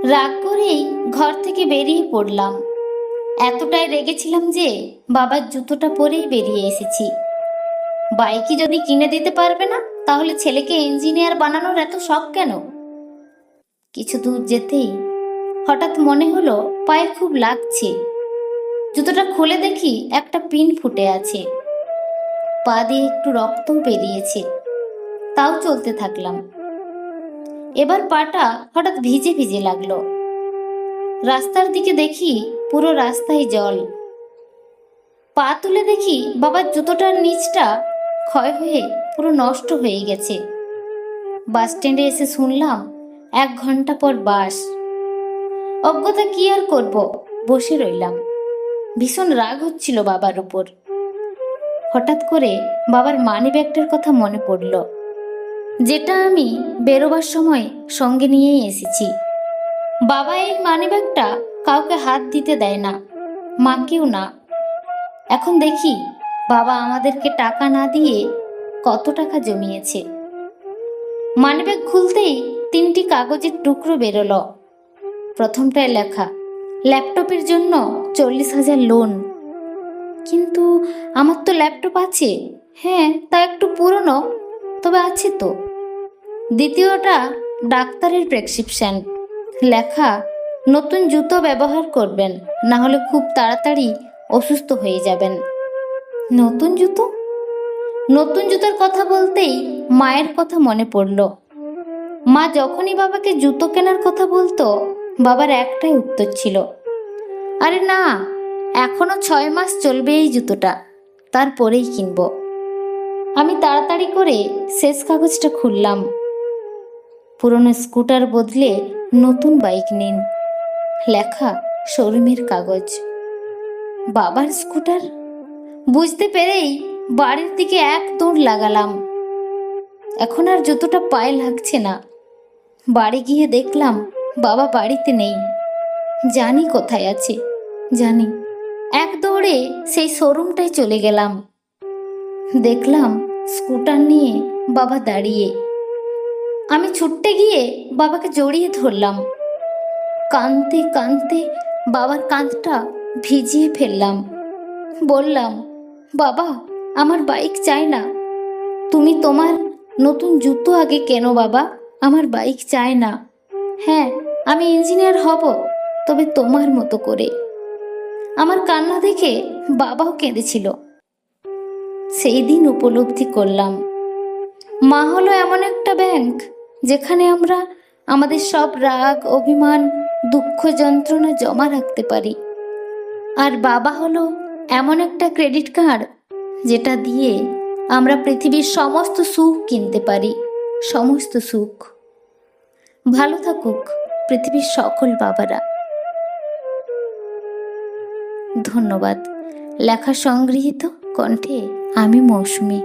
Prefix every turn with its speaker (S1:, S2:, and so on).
S1: রাগ করেই ঘর থেকে বেরিয়ে পড়লাম। এতটাই রেগেছিলাম যে বাবার জুতোটা পরেই বেরিয়ে এসেছি। বাইকই যদি কিনে দিতে পারবে না, তাহলে ছেলেকে ইঞ্জিনিয়ার বানানোর এত শখ কেন? কিছু দূর যেতেই হঠাৎ মনে হলো পায়ে খুব লাগছে। জুতোটা খুলে দেখি একটা পিন ফুটে আছে, পা দিয়ে একটু রক্তও বেরিয়েছে। তাও চলতে থাকলাম। এবার পাটা হঠাৎ ভিজে ভিজে লাগলো। রাস্তার দিকে দেখি পুরো রাস্তায় জল। পা তুলে দেখি বাবার জুতোটার নিচটা ক্ষয় হয়ে পুরো নষ্ট হয়ে গেছে। বাস স্ট্যান্ডে এসে শুনলাম 1 ঘন্টা পর বাস। অজ্ঞতা কি আর করব, বসে রইলাম। ভীষণ রাগ হচ্ছিল বাবার উপর। হঠাৎ করে বাবার মানি ব্যাগটার কথা মনে পড়ল, যেটা আমি বেরোবার সময় সঙ্গে নিয়েই এসেছি। বাবা এই মানি ব্যাগটা কাউকে হাত দিতে দেয় না, মাকেও না। এখন দেখি বাবা আমাদেরকে টাকা না দিয়ে কত টাকা জমিয়েছে। মানিব্যাগ খুলতেই 3টি কাগজের টুকরো বেরোলো। প্রথমটায় লেখা ল্যাপটপের জন্য 40,000 লোন। কিন্তু আমার তো ল্যাপটপ আছে। হ্যাঁ, তা একটু পুরনো, তবে আছে তো। দ্বিতীয়টা ডাক্তারের প্রেসক্রিপশন, লেখা নতুন জুতো ব্যবহার করবেন, না হলে খুব তাড়াতাড়ি অসুস্থ হয়ে যাবেন। নতুন জুতো? নতুন জুতোর কথা বলতেই মায়ের কথা মনে পড়ল। মা যখনই বাবাকে জুতো কেনার কথা বলতো, বাবার একটাই উত্তর ছিল, আরে না, এখনো 6 মাস চলবে এই জুতোটা, তারপরেই কিনবো। আমি তাড়াতাড়ি করে শেষ কাগজটা খুললাম। পুরনো স্কুটার বদলে নতুন বাইক নিন, লেখা শোরুমের কাগজ। বাবার স্কুটার? বুঝতে পেরেই বাড়ির দিকে এক দৌড় লাগালাম। এখন আর জুতোটা পায়ে লাগছে না। বাড়ি গিয়ে দেখলাম বাবা বাড়িতে নেই। জানি কোথায় আছে, জানি। এক দৌড়ে সেই শোরুমটায় চলে গেলাম। দেখলাম স্কুটার নিয়ে বাবা দাঁড়িয়ে। আমি ছুটতে গিয়ে বাবাকে জড়িয়ে ধরলাম। কাঁদতে কাঁদতে বাবার কাঁধটা ভিজিয়ে ফেললাম। বললাম, বাবা, আমার বাইক চাই না। তুমি তোমার নতুন জুতো আগে কেনো বাবা, আমার বাইক চাই না। হ্যাঁ, আমি ইঞ্জিনিয়ার হব, তবে তোমার মতো করে। আমার কান্না দেখে বাবাও কেঁদেছিল। সেই দিন উপলব্ধি করলাম, মা হলো এমন একটা ব্যাংক, যেখানে আমরা আমাদের সব রাগ, অভিমান, দুঃখ, যন্ত্রণা জমা রাখতে পারি। আর বাবা হলো এমন একটা ক্রেডিট কার্ড, যেটা দিয়ে আমরা পৃথিবীর সমস্ত সুখ কিনতে পারি, সমস্ত সুখ। ভালো থাকুক পৃথিবীর সকল বাবারা। ধন্যবাদ। লেখা সংগৃহীত, কণ্ঠে আমি মৌসুমী।